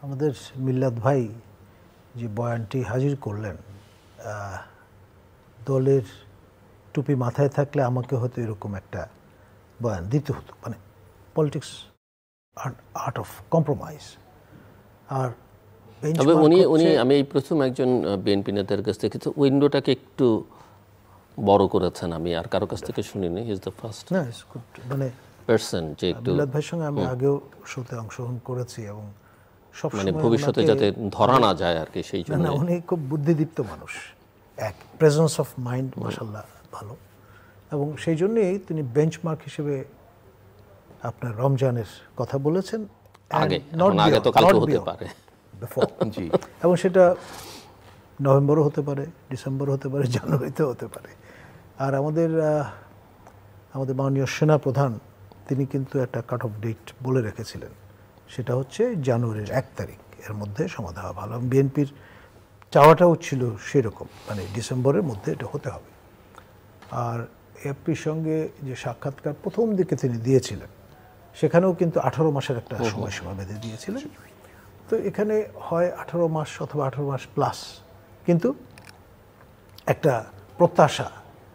আমাদের মিল্লাত ভাই যে বয়ানটি হাজির করলেন, দলের টুপি মাথায় থাকলে আমাকে হয়তো এরকম একটা বয়ান দিতে হতো। মানে পলিটিক্স আর্ট অফ কম্প্রোমাইজ। আর তবে উনি আমি এই প্রথম একজন বিএনপি নেতার কাছ থেকে কিন্তু উইন্ডোটাকে একটু বড় করেছেন, আমি আর কারো কাছ থেকে শুনিনি। হি ইজ দ্য ফার্স্ট মানে পারসন যে একটু মিল্লাত ভাইয়ের সঙ্গে আমি আগেও শোতে অংশগ্রহণ করেছি এবং মানে ভবিষ্যতে যাতে ধরা না যায় আর কি, সেই জন্য। উনি খুব বুদ্ধিদীপ্ত মানুষ, এক প্রেজেন্স অফ মাইন্ড মাশাআল্লাহ ভালো, এবং সেই জন্যই তিনি বেঞ্চমার্ক হিসেবে আপনার রমজানের কথা বলেছেন। আগে তো কালকে হতে পারে, এবং সেটা নভেম্বরও হতে পারে, ডিসেম্বর হতে পারে, জানুয়ারিতেও হতে পারে। আর আমাদের মাননীয় সেনা প্রধান তিনি কিন্তু একটা কাট অফ ডেট বলে রেখেছিলেন, সেটা হচ্ছে জানুয়ারির 1 তারিখ, এর মধ্যে সমাধান হওয়া ভালো। বিএনপির চাওয়াটাও ছিল সেরকম, মানে ডিসেম্বরের মধ্যে এটা হতে হবে। আর এপির সঙ্গে যে সাক্ষাৎকার প্রথম দিকে তিনি দিয়েছিলেন, সেখানেও কিন্তু 18 মাসের একটা সময়সীমা বেঁধে দিয়েছিলেন। তো এখানে হয় 18 মাস অথবা 18 মাস প্লাস, কিন্তু একটা প্রত্যাশা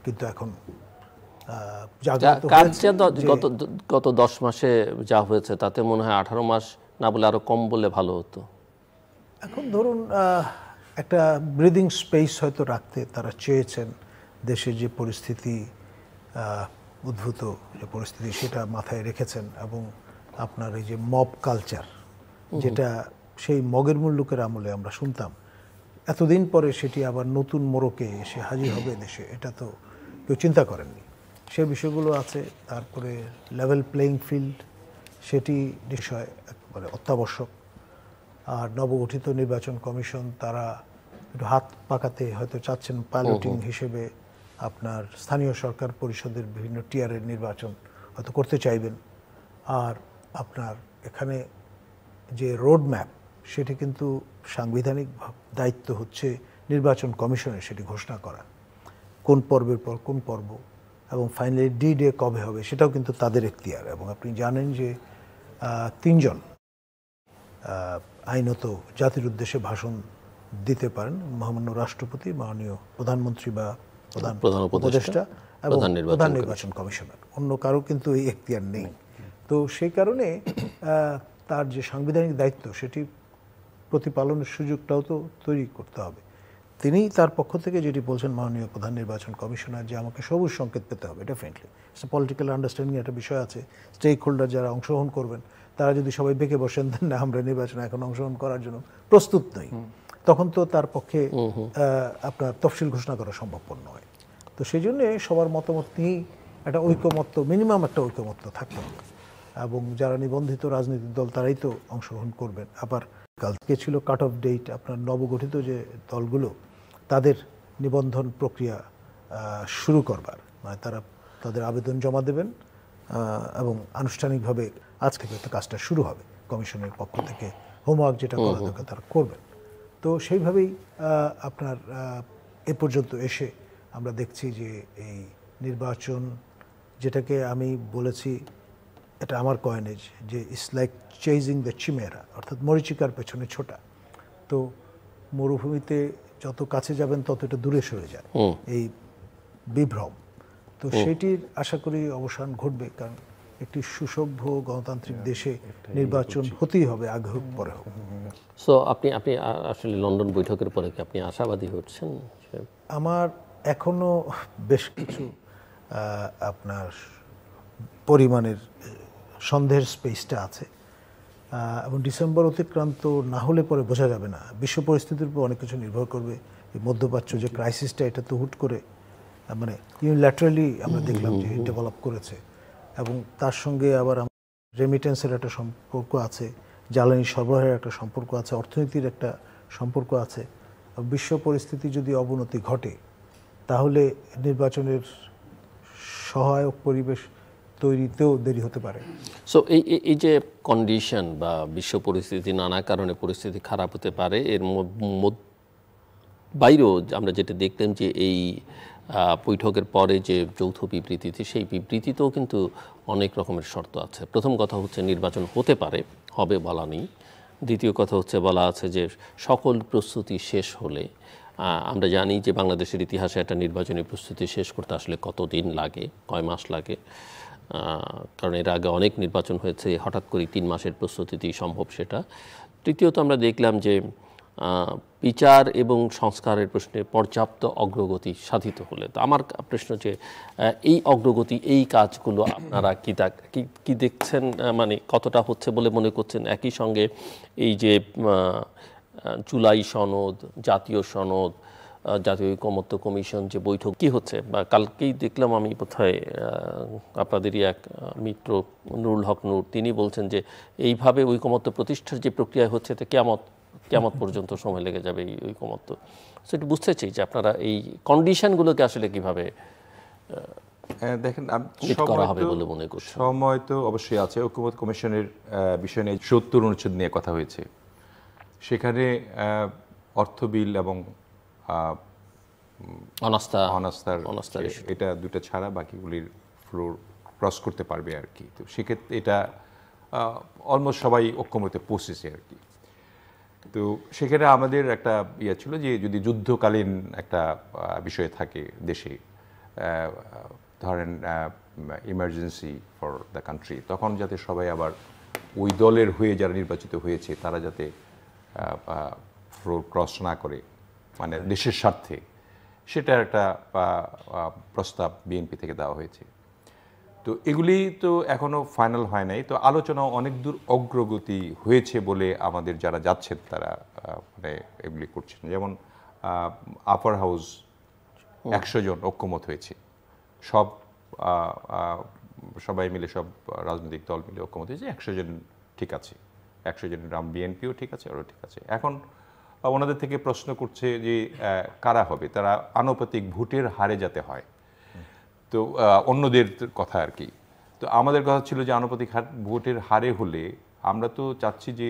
কিন্তু এখন গত 10 মাসে যা হয়েছে তাতে মনে হয় 18 মাস না বলে আরো কম বলে ভালো হতো। এখন ধরুন একটা ব্রিদিং স্পেস হয়তো রাখতে তারা চেয়েছেন। দেশের যে পরিস্থিতি, উদ্ভূত যে পরিস্থিতি, সেটা মাথায় রেখেছেন। এবং আপনার এই যে মব কালচার, যেটা সেই মগের মুল্লুকের আমলে আমরা শুনতাম, এতদিন পরে সেটি আবার নতুন মোড়কে এসে হাজির হবে দেশে, এটা তো কেউ চিন্তা করেননি। সে বিষয়গুলো আছে। তারপরে লেভেল প্লেইং ফিল্ড, সেটি বিষয় একেবারে অত্যাবশ্যক। আর নবগঠিত নির্বাচন কমিশন তারা একটু হাত পাকাতে হয়তো চাচ্ছেন পাইলটিং হিসেবে আপনার স্থানীয় সরকার পরিষদের বিভিন্ন টিয়ারের নির্বাচন হয়তো করতে চাইবেন। আর আপনার এখানে যে রোড ম্যাপ, সেটি কিন্তু সাংবিধানিক দায়িত্ব হচ্ছে নির্বাচন কমিশনের সেটি ঘোষণা করা, কোন পর্বের পর কোন পর্ব, এবং ফাইনালি ডে কবে হবে সেটাও কিন্তু তাদের এখতিয়ার। এবং আপনি জানেন যে 3 জন আইনত জাতির উদ্দেশ্যে ভাষণ দিতে পারেন, মহামান্য রাষ্ট্রপতি, মাননীয় প্রধানমন্ত্রী বা প্রধান উপদেষ্টা এবং প্রধান নির্বাচন কমিশনার। অন্য কারো কিন্তু এই এখতিয়ার নেই। তো সেই কারণে তার যে সাংবিধানিক দায়িত্ব সেটি প্রতিপালনের সুযোগটাও তো তৈরি করতে হবে। তিনি তার পক্ষ থেকে যেটি বলছেন, মাননীয় প্রধান নির্বাচন কমিশনার, যে আমাকে সবুজ সংকেত পেতে হবে, ডেফিনেটলি ইটস পলিটিক্যাল আন্ডারস্ট্যান্ডিং একটা বিষয় আছে। স্টেক হোল্ডার যারা অংশগ্রহণ করবেন, তারা যদি সবাই বেঁকে বসেন না আমরা নির্বাচনে এখন অংশগ্রহণ করার জন্য প্রস্তুত নই, তখন তো তার পক্ষে আপনার তফসিল ঘোষণা করা সম্ভবপর নয়। তো সেই জন্যে সবার মতামত নিয়েই একটা ঐকমত্য, মিনিমাম একটা ঐকমত্য থাকতে হবে। এবং যারা নিবন্ধিত রাজনৈতিক দল তারাই তো অংশগ্রহণ করবেন। আবার কালকে ছিল কাট অফ ডেট আপনার নবগঠিত যে দলগুলো, তাদের নিবন্ধন প্রক্রিয়া শুরু করবার, মানে তারা তাদের আবেদন জমা দেবেন এবং আনুষ্ঠানিকভাবে আজ থেকে তো কাজটা শুরু হবে। কমিশনের পক্ষ থেকে হোমওয়ার্ক যেটা করা দরকার তারা করবেন। তো সেইভাবেই আপনার এ পর্যন্ত এসে আমরা দেখছি যে এই নির্বাচন, যেটাকে আমি বলেছি, এটা আমার কয়েনেজ, যে ইটস লাইক চেজিং দ্য চিমেরা, অর্থাৎ মরীচিকার পেছনে ছোটা। তো মরুভূমিতে যত কাছে যাবেন তত এটা দূরে সরে যায় এই বিভ্রম। তো সেটির আশা করি অবসান ঘটবে, কারণ একটি সুসভ্য গণতান্ত্রিক দেশে নির্বাচন হতেই হবে, আগে হোক পরে হোক। সো আপনি আসলে লন্ডন বৈঠকের পরে কি আপনি আশাবাদী হচ্ছেন? আমার এখনো বেশ কিছু আপনার পরিমাণের সন্দেহের স্পেসটা আছে, এবং ডিসেম্বর অতিক্রান্ত না হলে পরে বোঝা যাবে না। বিশ্ব পরিস্থিতির উপর অনেক কিছু নির্ভর করবে। এই মধ্যপ্রাচ্য যে ক্রাইসিসটা, এটা তো হুট করে মানে ইউনিল্যাটারালি আমরা দেখলাম যে ডেভেলপ করেছে, এবং তার সঙ্গে আবার রেমিটেন্সের একটা সম্পর্ক আছে, জ্বালানি সরবরাহের একটা সম্পর্ক আছে, অর্থনীতির একটা সম্পর্ক আছে। বিশ্ব পরিস্থিতি যদি অবনতি ঘটে, তাহলে নির্বাচনের সহায়ক পরিবেশ তৈরিতেও দেরি হতে পারে। সো এই যে কন্ডিশন বা বিশ্ব পরিস্থিতি, নানা কারণে পরিস্থিতি খারাপ হতে পারে, এর বাইরেও আমরা যেটা দেখলাম যে এই বৈঠকের পরে যে যৌথ বিবৃতিতে, সেই বিবৃতিতেও কিন্তু অনেক রকমের শর্ত আছে। প্রথম কথা হচ্ছে নির্বাচন হতে পারে, হবে বলা নেই। দ্বিতীয় কথা হচ্ছে বলা আছে যে সকল প্রস্তুতি শেষ হলে, আমরা জানি যে বাংলাদেশের ইতিহাসে একটা নির্বাচনী প্রস্তুতি শেষ করতে আসলে কতদিন লাগে, কয় মাস লাগে, কারণ এর আগে অনেক নির্বাচন হয়েছে, হঠাৎ করে 3 মাসের প্রস্তুতিতেই সম্ভব সেটা। তৃতীয়ত আমরা দেখলাম যে বিচার এবং সংস্কারের প্রশ্নে পর্যাপ্ত অগ্রগতি সাধিত হলে, তো আমার প্রশ্ন যে এই অগ্রগতি, এই কাজগুলো আপনারা কি দেখছেন, মানে কতটা হচ্ছে বলে মনে করছেন? একই সঙ্গে এই যে জুলাই সনদ, জাতীয় সনদ, জাতীয় ঐকমত্য কমিশন যে বৈঠক কি হচ্ছে, বা কালকেই দেখলাম আমি কোথায় আপনাদেরই এক মিত্র নুরুল হক নূর, তিনি বলছেন যে এইভাবে ঐকমত্য প্রতিষ্ঠার যে প্রক্রিয়া হচ্ছে তে কিয়ামত পর্যন্ত সময় লেগে যাবে এই ঐকমত্য। সো একটু বুঝতে চাই যে আপনারা এই কন্ডিশনগুলোকে আসলে কিভাবে দেখেন, করা হবে বলে মনে করছেন? সময় তো অবশ্যই আছে। ঐকমত্য কমিশনের বিষয় নিয়ে 70 অনুচ্ছেদ নিয়ে কথা হয়েছে। সেখানে অর্থ বিল এবং অনাস্থার এটা দুটো ছাড়া বাকিগুলির ফ্লোর ক্রস করতে পারবে আর কি। তো সেক্ষেত্রে এটা অলমোস্ট সবাই ঐকমত্যে পৌঁছেছে আর কি। তো সেখানে আমাদের একটা ইয়ে ছিল যে যদি যুদ্ধকালীন একটা বিষয় থাকে দেশে, ধরেন ইমার্জেন্সি ফর দ্য কান্ট্রি, তখন যাতে সবাই আবার ওই দলের হয়ে যারা নির্বাচিত হয়েছে তারা যাতে ফ্লোর ক্রস না করে, মানে দেশের স্বার্থে, সেটার একটা প্রস্তাব বিএনপি থেকে দেওয়া হয়েছে। তো এগুলি তো এখনও ফাইনাল হয় নাই। তো আলোচনা অনেক দূর অগ্রগতি হয়েছে বলে আমাদের যারা যাচ্ছেন তারা মানে এগুলি করছেন। যেমন আপার হাউস 100 জন ঐকমত হয়েছে, সবাই মিলে, সব রাজনৈতিক দল মিলে ঐকমত হয়েছে 100 জন ঠিক আছে, 100 জনের নাম বিএনপিও ঠিক আছে, আরও ঠিক আছে। এখন ওনাদের থেকে প্রশ্ন করছে যে কারা হবে, তারা আনুপাতিক ভোটের হারে যাতে হয়, তো অন্যদের কথা আর কি। তো আমাদের কথা ছিল যে আনুপাতিক ভোটের হারে হলে আমরা তো চাচ্ছি যে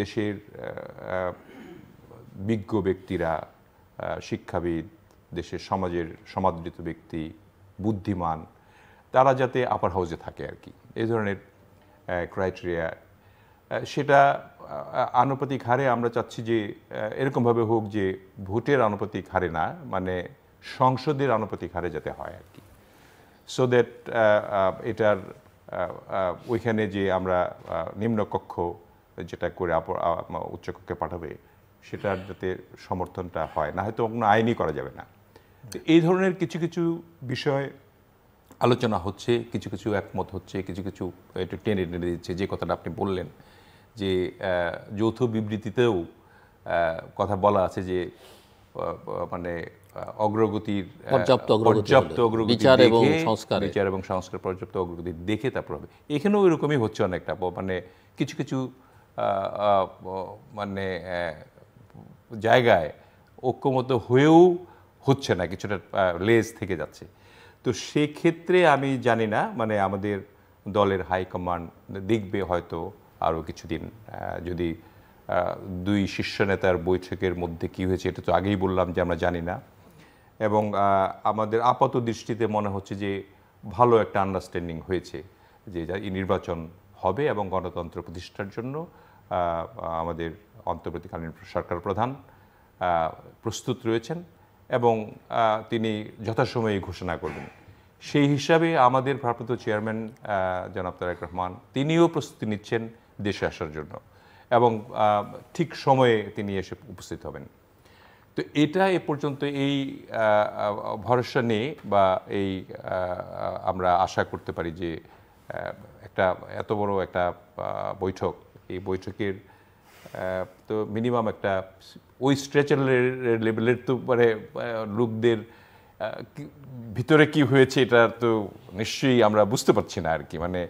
দেশের বিজ্ঞ ব্যক্তিরা, শিক্ষাবিদ, দেশের সমাদৃত ব্যক্তি, বুদ্ধিমান, তারা যাতে আপার হাউসে থাকে আর কি, এই ধরনের ক্রাইটেরিয়া। সেটা আনুপাতিক হারে আমরা চাচ্ছি যে এরকমভাবে হোক যে ভোটের আনুপাতিক হারে না, মানে সংসদের আনুপাতিক হারে যাতে হয় আর কি, সো দ্যাট এটার ওইখানে যে আমরা নিম্নকক্ষ যেটা করে উচ্চকক্ষে পাঠাবে সেটার যাতে সমর্থনটা হয়, না হয়তো কোনো আইনই করা যাবে না। তো এই ধরনের কিছু কিছু বিষয় আলোচনা হচ্ছে, কিছু কিছু একমত হচ্ছে, কিছু কিছু একটু টেনে টেনে দিচ্ছে। যে কথাটা আপনি বললেন যে যৌথ বিবৃতিতেও কথা বলা আছে যে মানে অগ্রগতির পর্যাপ্ত অগ্রগতি বিচার এবং সংস্কার পর্যাপ্ত অগ্রগতি দেখে তারপর হবে। এখানেও এরকমই হচ্ছে অনেকটা, মানে কিছু কিছু মানে জায়গায় ঐক্যমত হয়েও হচ্ছে না, কিছুটা লেজ থেকে যাচ্ছে। তো সেক্ষেত্রে আমি জানি না, মানে আমাদের দলের হাইকমান্ড দেখবে হয়তো আরও কিছুদিন, যদি দুই শীর্ষ নেতার বৈঠকের মধ্যে কি হয়েছে এটা তো আগেই বললাম যে আমরা জানি না, এবং আমাদের আপাত দৃষ্টিতে মনে হচ্ছে যে ভালো একটা আন্ডারস্ট্যান্ডিং হয়েছে যে নির্বাচন হবে এবং গণতন্ত্র প্রতিষ্ঠার জন্য আমাদের অন্তর্বর্তীকালীন সরকার প্রধান প্রস্তুত রয়েছেন এবং তিনি যথাসময়ে ঘোষণা করবেন। সেই হিসাবে আমাদের ভারপ্রাপ্ত চেয়ারম্যান জনাব তারেক রহমান, তিনিও প্রস্তুতি নিচ্ছেন দেশে আসার জন্য এবং ঠিক সময়ে তিনি এসে উপস্থিত হবেন। তো এটা এ পর্যন্ত এই ভরসা নিয়ে বা এই আমরা আশা করতে পারি যে একটা এত বড় একটা বৈঠক, এই বৈঠকের তো মিনিমাম একটা ওই স্ট্রেচার লেভেলের তো মানে লোকদের ভিতরে কি হয়েছে এটা তো নিশ্চয়ই আমরা বুঝতে পারছি না আর কি। মানে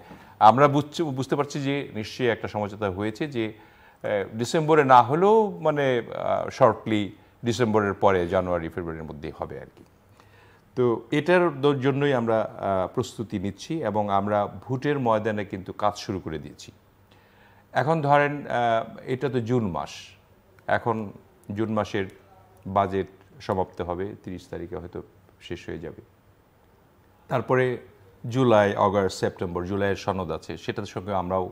আমরা বুঝতে পারছি যে নিশ্চয়ই একটা সমঝোতা হয়েছে যে ডিসেম্বরে না হলেও মানে শর্টলি ডিসেম্বরের পরে জানুয়ারি ফেব্রুয়ারির মধ্যেই হবে আর কি। তো এটার জন্যই আমরা প্রস্তুতি নিচ্ছি এবং আমরা ভোটের ময়দানে কিন্তু কাজ শুরু করে দিয়েছি। এখন ধরেন এটা তো জুন মাস, এখন জুন মাসের বাজেট সমাপ্ত হবে 30 তারিখে, হয়তো শেষ হয়ে যাবে। তারপরে জুলাই, অগাস্ট, সেপ্টেম্বর, জুলাইয়ের সনদ আছে, সেটার সঙ্গে আমরাও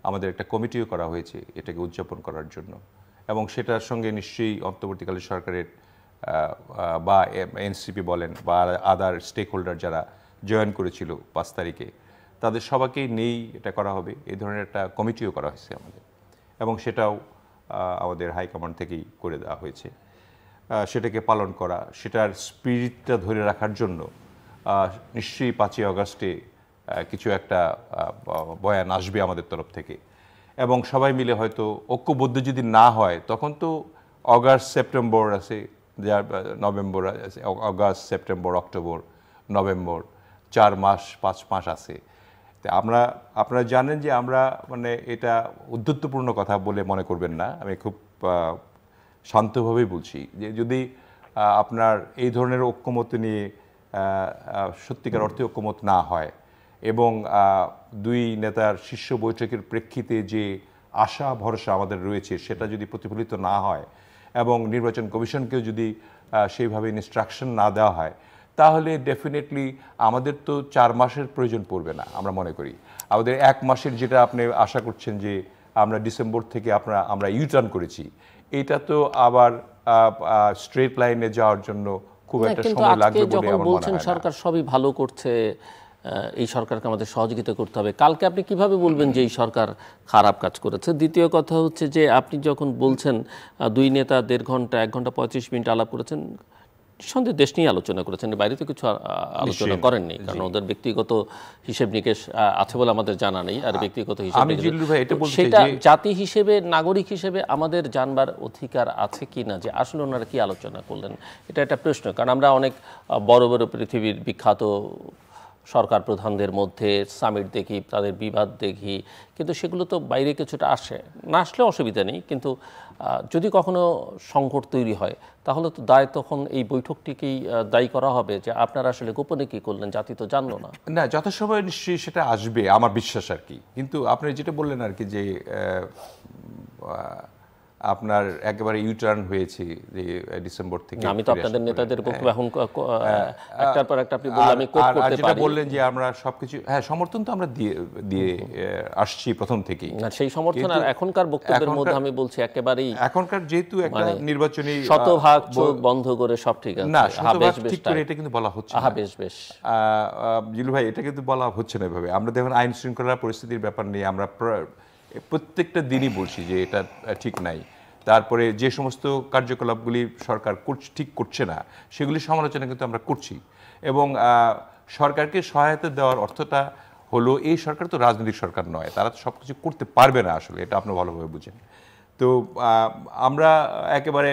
আমাদের একটা কমিটিও করা হয়েছে এটাকে উদযাপন করার জন্য, এবং সেটার সঙ্গে নিশ্চয়ই অন্তর্বর্তীকালীন সরকারের বা এনসিপি বলেন বা আদার স্টেক হোল্ডার যারা জয়েন করেছিল 5 তারিখে, তাদের সবাইকেই নেই এটা করা হবে, এই ধরনের একটা কমিটিও করা হয়েছে আমাদের, এবং সেটাও আমাদের হাইকমান্ড থেকেই করে দেওয়া হয়েছে। সেটাকে পালন করা, সেটার স্পিরিটটা ধরে রাখার জন্য নিশ্চয়ই 5ই আগস্টে কিছু একটা বয়ান আসবে আমাদের তরফ থেকে, এবং সবাই মিলে হয়তো ঐক্যবদ্ধ যদি না হয় তখন তো অগাস্ট সেপ্টেম্বর আছে, নভেম্বর আছে, অগাস্ট সেপ্টেম্বর অক্টোবর নভেম্বর 4 মাস 5 মাস আছে। আপনারা জানেন যে আমরা মানে এটা উদ্ধত্তপূর্ণ কথা বলে মনে করবেন না, আমি খুব শান্তভাবেই বলছি যে যদি আপনার এই ধরনের ঐক্যমত নিয়ে সত্যিকার অর্থে ঐক্যমত না হয় এবং দুই নেতার শীর্ষ বৈঠকের প্রেক্ষিতে যে আশা ভরসা আমাদের রয়েছে সেটা যদি প্রতিফলিত না হয় এবং নির্বাচন কমিশনকেও যদি সেইভাবে ইনস্ট্রাকশন না দেওয়া হয়, তাহলে ডেফিনেটলি আমাদের তো 4 মাসের প্রয়োজন পড়বে না। আমরা মনে করি আমাদের 1 মাসের, যেটা আপনি আশা করছেন যে আমরা ডিসেম্বর থেকে আমরা ইউটার্ন করেছি, এটা তো আবার স্ট্রেট লাইনে যাওয়ার জন্য খুব একটা সময় লাগবে বলে আমার মনে হয় না। সরকার সবই ভালো করছে, এই সরকারকে আমাদের সহযোগিতা করতে হবে, কালকে আপনি কিভাবে বলবেন যে এই সরকার খারাপ কাজ করেছে? দ্বিতীয় কথা হচ্ছে যে আপনি যখন বলছেন 2 নেতা 1.5 ঘন্টা 1 ঘন্টা 35 মিনিট আলাপ করেছেন, সন্দেহ দেশ নিয়ে আলোচনা করেছেন, বাইরে তো কিছু আলোচনা করেননি, কারণ ওদের ব্যক্তিগত হিসেব নিকেশ আছে বলে আমাদের জানা নেই, আর ব্যক্তিগত হিসেব সেটা জাতি হিসেবে নাগরিক হিসেবে আমাদের জানবার অধিকার আছে কি না, যে আসলে ওনারা কি আলোচনা করলেন, এটা একটা প্রশ্ন। কারণ আমরা অনেক বড় বড় পৃথিবীর বিখ্যাত সরকার প্রধানদের মধ্যে সামিট দেখি, তাদের বিবাদ দেখি, কিন্তু সেগুলো তো বাইরে কিছুটা আসে না, আসলে অসুবিধা নেই, কিন্তু যদি কখনো সংকট তৈরি হয় তাহলে তো তখন এই বৈঠকটিকেই দায়ী করা হবে যে আপনারা আসলে গোপনে কি করলেন, জাতি তো জানলো না। না, যথাসময়ে নিশ্চয়ই সেটা আসবে আমার বিশ্বাস আর কি। কিন্তু আপনি যেটা বললেন আর কি যে আপনার একেবারে ইউটার্ন হয়েছে যে ডিসেম্বর থেকে, আমি তো আপনাদের নেতাদের বক্তব্য এখন একটার পর একটা আপনি বললেন, আমি কোট করতে পারি, যেটা বললেন যে আমরা সবকিছু সমর্থন তো আমরা দিয়ে আসছি প্রথম থেকেই, না সেই সমর্থন আর এখনকার বক্তব্যের মধ্যে আমি বলছি একেবারেই এখনকার যেহেতু একটা নির্বাচনী শতভাগ চোখ বন্ধ করে সব ঠিক আছে না, শতভাগ ঠিক করে এটা কিন্তু বলা হচ্ছে না। বেশ জিলু ভাই, এটা কিন্তু বলা হচ্ছে না এভাবে। আমরা দেখুন আইন শৃঙ্খলা পরিস্থিতির ব্যাপার নিয়ে আমরা প্রত্যেকটা দিনই বলছি যে এটা ঠিক নাই। তারপরে যে সমস্ত কার্যকলাপগুলি সরকার ঠিক করছে না সেগুলি সমালোচনা কিন্তু আমরা করছি, এবং সরকারকে সহায়তা দেওয়ার অর্থটা হলো এই সরকার তো রাজনৈতিক সরকার নয়, তারা তো সব কিছু করতে পারবে না আসলে, এটা আপনি ভালোভাবে বুঝেন। তো আমরা একেবারে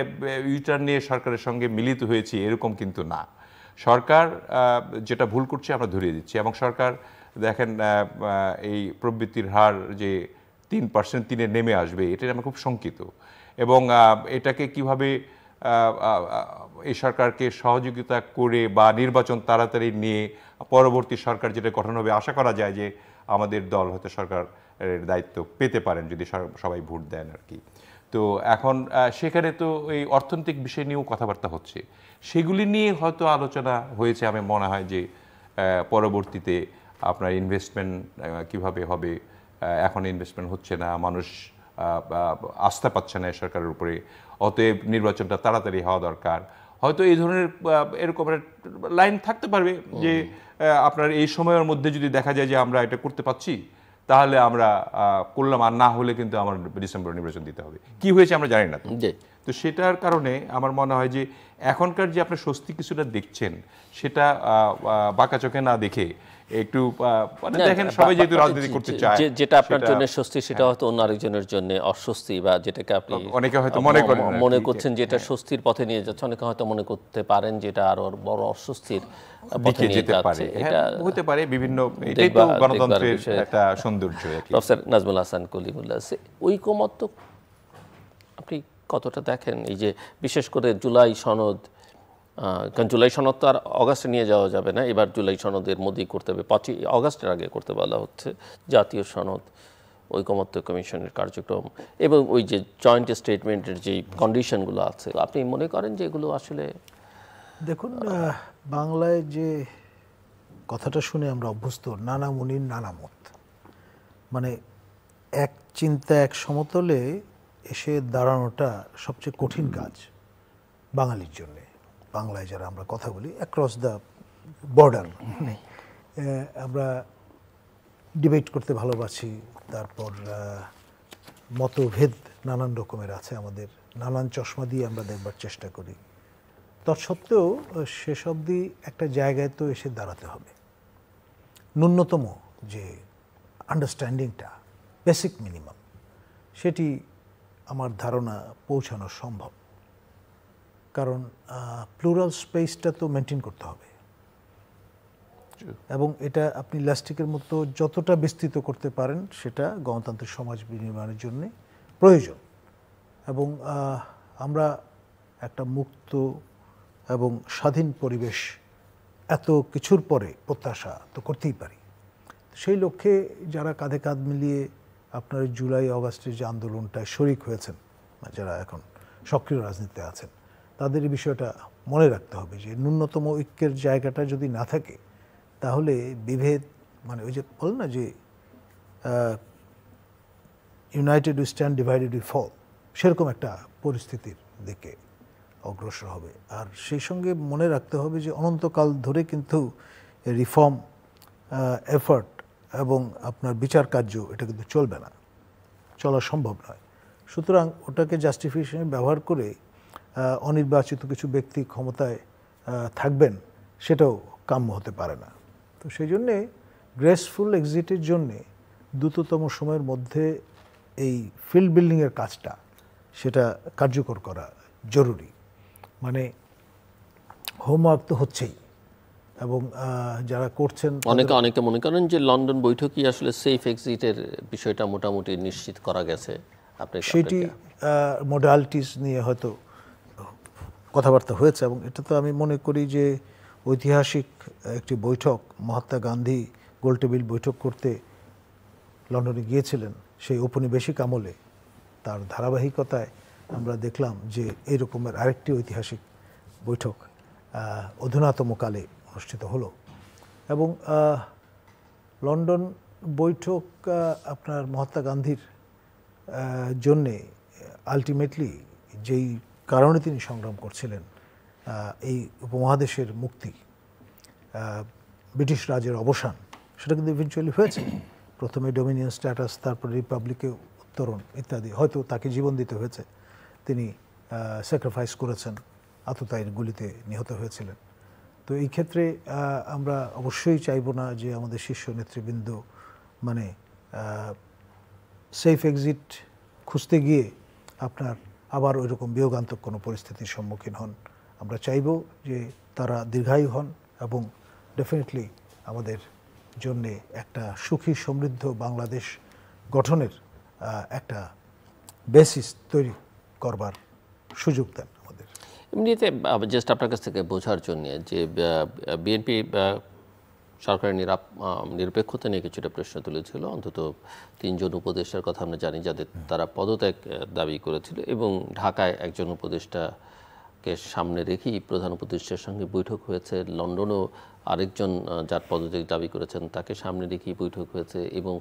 ইউটার্ন নিয়ে সরকারের সঙ্গে মিলিত হয়েছি এরকম কিন্তু না। সরকার যেটা ভুল করছে আমরা ধরিয়ে দিচ্ছি, এবং সরকার দেখেন এই প্রবৃদ্ধির হার যে 3% নেমে আসবে, এটা আমরা খুব শঙ্কিত, এবং এটাকে কিভাবে এই সরকারকে সহযোগিতা করে বা নির্বাচন তাড়াতাড়ি নিয়ে পরবর্তী সরকার যেটা গঠন হবে, আশা করা যায় যে আমাদের দল হয়তো সরকারের দায়িত্ব পেতে পারেন যদি সবাই ভোট দেন আর কি। তো এখন সেখানে তো এই অর্থনৈতিক বিষয় নিয়েও কথাবার্তা হচ্ছে, সেগুলি নিয়ে হয়তো আলোচনা হয়েছে। আমি মনে হয় যে পরবর্তীতে আপনার ইনভেস্টমেন্ট কিভাবে হবে, এখন ইনভেস্টমেন্ট হচ্ছে না, মানুষ আস্থা পাচ্ছে না সরকারের উপরে, অতএব নির্বাচনটা তাড়াতাড়ি হওয়া দরকার, হয়তো এই ধরনের এরকম লাইন থাকতে পারবে যে আপনার এই সময়ের মধ্যে যদি দেখা যায় যে আমরা এটা করতে পারছি তাহলে আমরা করলাম, আর না হলে কিন্তু আমার ডিসেম্বর নির্বাচন দিতে হবে। কি হয়েছে আমরা জানি না, তো সেটার কারণে আমার মনে হয় যে এখনকার যে আপনি স্বস্তি কিছুটা দেখছেন সেটা বাঁকা চোখে না দেখে একটু দেখেন সবাই যেহেতু রাজনীতি করতে চায়, যেটা আপনার জন্য স্বস্তি সেটা হয়তো অন্য আরেকজনের জন্য অস্বস্তি, বা যেটাকে আপনি অনেকে হয়তো মনে করছেন যেটা স্বস্তির পথে নিয়ে যাচ্ছে, অনেকে হয়তো মনে করতে পারেন যেটা আরো বড় অস্বস্তির পথে নিয়ে যাচ্ছে। এটা হতে পারে বিভিন্ন, এটাই তো গণতন্ত্রের একটা সৌন্দর্য। প্রফেসর নাজমুল হাসান কলিমুল্লাহ, ঐকমত্য আপনি কতটা দেখেন? এই যে বিশেষ করে জুলাই সনদ, কারণ জুলাই সনদ তো আর অগাস্টে নিয়ে যাওয়া যাবে না, এবার জুলাই সনদের মধ্যেই করতে হবে, 5 অগাস্টের আগে করতে বলা হচ্ছে জাতীয় সনদ, ঐকমত্য কমিশনের কার্যক্রম এবং ওই যে জয়েন্ট স্টেটমেন্টের যে কন্ডিশনগুলো আছে, আপনি মনে করেন যে এগুলো আসলে? দেখুন, বাংলায় যে কথাটা শুনে আমরা অভ্যস্ত, নানা মুনির নানা মত, মানে এক চিন্তা এক সমতলে এসে দাঁড়ানোটা সবচেয়ে কঠিন কাজ বাঙালির জন্যে। বাংলায় যারা আমরা কথা বলি অ্যাক্রস দ্য বর্ডার, মানে আমরা ডিবেট করতে ভালোবাসি, তারপর মতভেদ নানান রকমের আছে আমাদের, নানান চশমা দিয়ে আমরা দেখবার চেষ্টা করি। তৎসত্ত্বেও শেষ অবধি একটা জায়গায় তো এসে দাঁড়াতে হবে। ন্যূনতম যে আন্ডারস্ট্যান্ডিংটা, বেসিক মিনিমাম, সেটি আমার ধারণা পৌঁছানো সম্ভব। কারণ প্লুরাল স্পেসটা তো মেনটেন করতে হবে, এবং এটা আপনি ইলাস্টিকের মতো যতটা বিস্তৃত করতে পারেন সেটা গণতান্ত্রিক সমাজ বিনির্মাণের জন্য প্রয়োজন। এবং আমরা একটা মুক্ত এবং স্বাধীন পরিবেশ এত কিছুর পরে প্রত্যাশা তো করতেই পারি। সেই লক্ষ্যে যারা কাঁধে কাঁধ মিলিয়ে আপনার জুলাই অগাস্টের যে আন্দোলনটায় শরিক হয়েছেন, যারা এখন সক্রিয় রাজনীতিতে আছেন, তাদের এই বিষয়টা মনে রাখতে হবে যে ন্যূনতম ঐক্যের জায়গাটা যদি না থাকে তাহলে বিভেদ, মানে ওই যে বল না যে united we stand, divided we fall, সেরকম একটা পরিস্থিতির দিকে অগ্রসর হবে। আর সেই সঙ্গে মনে রাখতে হবে যে অনন্তকাল ধরে কিন্তু রিফর্ম এফার্ট এবং আপনার বিচার কার্য এটা কিন্তু চলবে না, চলা সম্ভব নয়। সুতরাং ওটাকে জাস্টিফিকেশনে ব্যবহার করে অনির্বাচিত কিছু ব্যক্তি ক্ষমতায় থাকবেন, সেটাও কাম্য হতে পারে না। তো সেই জন্যে গ্রেসফুল এক্সিটের জন্যে দ্রুততম সময়ের মধ্যে এই ফিল্ড বিল্ডিংয়ের কাজটা সেটা কার্যকর করা জরুরি। মানে হোমওয়ার্ক তো হচ্ছেই, এবং যারা করছেন অনেকে মনে করেন যে লন্ডন বৈঠকই আসলে সেফ এক্সিটের বিষয়টা মোটামুটি নিশ্চিত করা গেছে। সেটি মোডালিটিস নিয়ে হয়তো কথাবার্তা হয়েছে, এবং এটা তো আমি মনে করি যে ঐতিহাসিক একটি বৈঠক, মহাত্মা গান্ধী গোলটেবিল বৈঠক করতে লন্ডনে গিয়েছিলেন সেই ঔপনিবেশিক আমলে। তার ধারাবাহিকতায় আমরা দেখলাম যে এই রকমের আরেকটি ঐতিহাসিক বৈঠক অধুনাতম কালে অনুষ্ঠিত হলো। এবং লন্ডন বৈঠক আপনার মহাত্মা গান্ধীর জন্যে আলটিমেটলি যেই কারণে তিনি সংগ্রাম করছিলেন, এই উপমহাদেশের মুক্তি, ব্রিটিশ রাজের অবসান, সেটা কিন্তু ইভেনচুয়ালি হয়েছে। প্রথমে ডোমিনিয়ন স্ট্যাটাস, তারপরে রিপাবলিকে উত্তরণ ইত্যাদি। হয়তো তাকে জীবন দিতে হয়েছে, তিনি স্যাক্রিফাইস করেছেন, আততায়ীর গুলিতে নিহত হয়েছিলেন। তো এই ক্ষেত্রে আমরা অবশ্যই চাইব না যে আমাদের শীর্ষ নেতৃবৃন্দ মানে সেফ এক্সিট খুঁজতে গিয়ে আপনার আবার ওই রকম বিয়োগান্তক কোনো পরিস্থিতির সম্মুখীন হন। আমরা চাইব যে তারা দীর্ঘায়ু হন এবং ডেফিনেটলি আমাদের জন্যে একটা সুখী সমৃদ্ধ বাংলাদেশ গঠনের একটা বেসিস তৈরি করবার সুযোগ দেন আমাদের। এমনিতে জাস্ট আপনার কাছ থেকে বোঝার জন্য যে বিএনপি সরকারের নিরপেক্ষতা নিয়ে কিছুটা প্রশ্ন তুলেছিল। অন্তত 3 জন উপদেষ্টার কথা আমরা জানি যাদের তারা পদত্যাগ দাবি করেছিল, এবং ঢাকায় একজন উপদেষ্টাকে সামনে রেখেই প্রধান উপদেষ্টার সঙ্গে বৈঠক হয়েছে। লন্ডনেও আরেকজন যার পদত্যাগ দাবি করেছেন তাকে সামনে রেখেই বৈঠক হয়েছে, এবং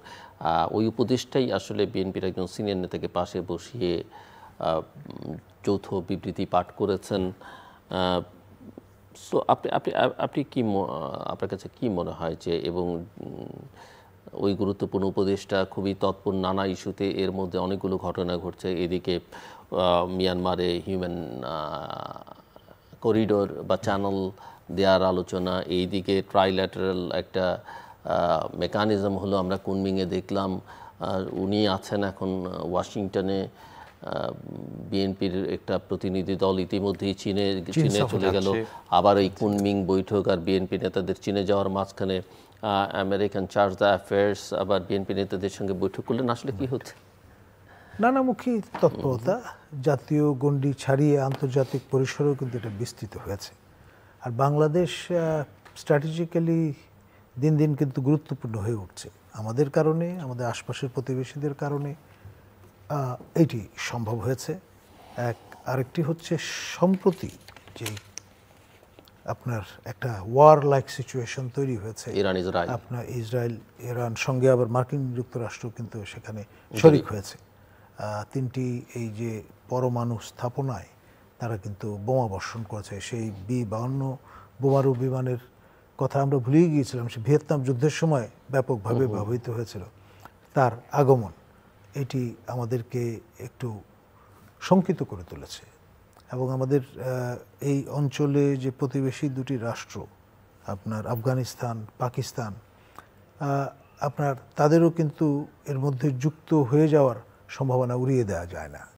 ওই উপদেষ্টাই আসলে বিএনপির একজন সিনিয়র নেতাকে পাশে বসিয়ে যৌথ বিবৃতি পাঠ করেছেন। সো আপনি কি, আপনার কাছে কি মনে হয় যে, এবং ওই গুরুত্বপূর্ণ উপদেষ্টা খুবই তৎপর নানা ইস্যুতে, এর মধ্যে অনেকগুলো ঘটনা ঘটছে। এদিকে মিয়ানমারে হিউম্যান করিডোর বা চ্যানেল দেওয়ার আলোচনা, এইদিকে ট্রাইল্যাটারাল একটা মেকানিজম হলো, আমরা কুনমিংয়ে দেখলাম। উনি আছেন এখন ওয়াশিংটনে, বিএনপির একটা প্রতিনিধি দল ইতিমধ্যেই চীনে চলে গেল। আবার এই কুনমিং বৈঠক আর বিএনপি নেতাদের চীনে যাওয়ার মাঝখানে আমেরিকান চার্জ দ্য অ্যাফেয়ার্স আবার বিএনপি নেতাদের সঙ্গে বৈঠক করলেন। আসলে কি হচ্ছে? নানামুখী তৎপরতা, জাতীয় গণ্ডি ছাড়িয়ে আন্তর্জাতিক পরিসরেও কিন্তু এটা বিস্তৃত হয়েছে। আর বাংলাদেশ স্ট্র্যাটেজিক্যালি দিন দিন কিন্তু গুরুত্বপূর্ণ হয়ে উঠছে আমাদের কারণে, আমাদের আশপাশের প্রতিবেশীদের কারণে এইটি সম্ভব হয়েছে। আরেকটি হচ্ছে সম্প্রতি যে আপনার একটা ওয়ার লাইক সিচুয়েশন তৈরি হয়েছে। ইরান ইসরায়েল, আপনার ইসরায়েল ইরান সঙ্গে আবার মার্কিন যুক্তরাষ্ট্র কিন্তু সেখানে শরিক হয়েছে। তিনটি এই যে পরমাণু স্থাপনায় তারা কিন্তু বোমা বর্ষণ করেছে। সেই B-52 বোমারু বিমানের কথা আমরা ভুলেই গিয়েছিলাম, সে ভিয়েতনাম যুদ্ধের সময় ব্যাপকভাবে ব্যবহৃত হয়েছিল। তার আগমন এটি আমাদেরকে একটু শঙ্কিত করে তুলেছে এবং আমাদের এই অঞ্চলে যে প্রতিবেশী দুটি রাষ্ট্র আপনার আফগানিস্তান, পাকিস্তান, আপনার তাদেরও কিন্তু এর মধ্যে যুক্ত হয়ে যাওয়ার সম্ভাবনা উড়িয়ে দেওয়া যায় না।